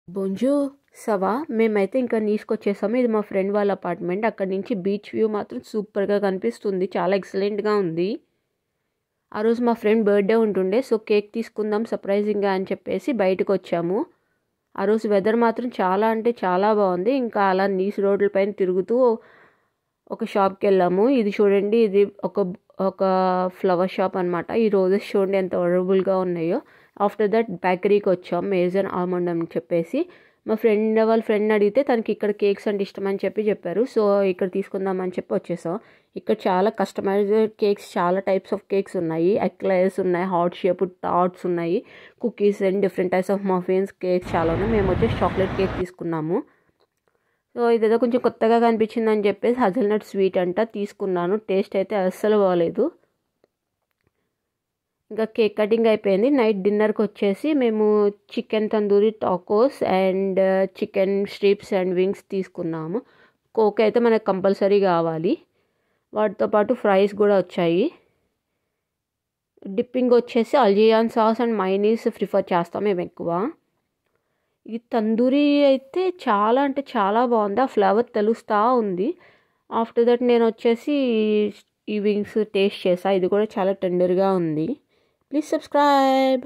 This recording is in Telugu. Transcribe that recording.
బొంజూ సవా మేమైతే ఇంకా నీస్కొచ్చేసాము. ఇది మా ఫ్రెండ్ వాళ్ళ అపార్ట్మెంట్. అక్కడి నుంచి బీచ్ వ్యూ మాత్రం సూపర్గా కనిపిస్తుంది, చాలా ఎక్సలెంట్గా ఉంది. ఆ రోజు మా ఫ్రెండ్ బర్త్డే ఉంటుండే, సో కేక్ తీసుకుందాం సర్ప్రైజింగ్గా అని చెప్పేసి బయటకు వచ్చాము. ఆ రోజు వెదర్ మాత్రం చాలా అంటే చాలా బాగుంది. ఇంకా అలా నీస్ రోడ్ల పైన తిరుగుతూ ఒక షాప్కి వెళ్ళాము. ఇది చూడండి, ఇది ఒక ఫ్లవర్ షాప్ అనమాట. ఈ రోజెస్ చూడండి ఎంత అవైలబుల్గా ఉన్నాయో. ఆఫ్టర్ దట్ బేకరీకి వచ్చాం, మేజర్ ఆల్మండ్ అని చెప్పేసి. మా వాళ్ళ ఫ్రెండ్ అడిగితే తనకి ఇక్కడ కేక్స్ అంటే ఇష్టం అని చెప్పారు. సో ఇక్కడ తీసుకుందామని చెప్పి వచ్చేసాం. ఇక్కడ చాలా కస్టమైజ్డ్ కేక్స్, చాలా టైప్స్ ఆఫ్ కేక్స్ ఉన్నాయి. ఎక్లైర్స్ ఉన్నాయి, హార్ట్ షేప్ టార్ట్స్ ఉన్నాయి, cookies and different types of muffins, cakes చాలా ఉన్నాయి. మేము వచ్చేసి చాక్లెట్ కేక్ తీసుకున్నాము. సో ఇదేదో కొంచెం కొత్తగా కనిపించింది అని చెప్పేసి హజల్నట్ స్వీట్ అంట తీసుకున్నాను. టేస్ట్ అయితే అస్సలు బాగలేదు. ఇంకా కేక్ కటింగ్ అయిపోయింది. నైట్ డిన్నర్కి వచ్చేసి మేము chicken tandoori tacos and chicken strips and wings తీసుకున్నాము. కోక్ అయితే మనకు కంపల్సరీ కావాలి. వాటితో పాటు ఫ్రైస్ కూడా వచ్చాయి. డిప్పింగ్ వచ్చేసి అల్జియాన్ సాస్ అండ్ మైనీస్ ప్రిఫర్ చేస్తాం మేము ఎక్కువ. ఈ తందూరి అయితే చాలా అంటే చాలా బాగుంది, ఆ ఫ్లేవర్ తెలుస్తూ ఉంది. ఆఫ్టర్ దట్ నేను వచ్చేసి ఈ వింగ్స్ టేస్ట్ చేసా, ఇది కూడా చాలా టెండర్గా ఉంది. Please subscribe.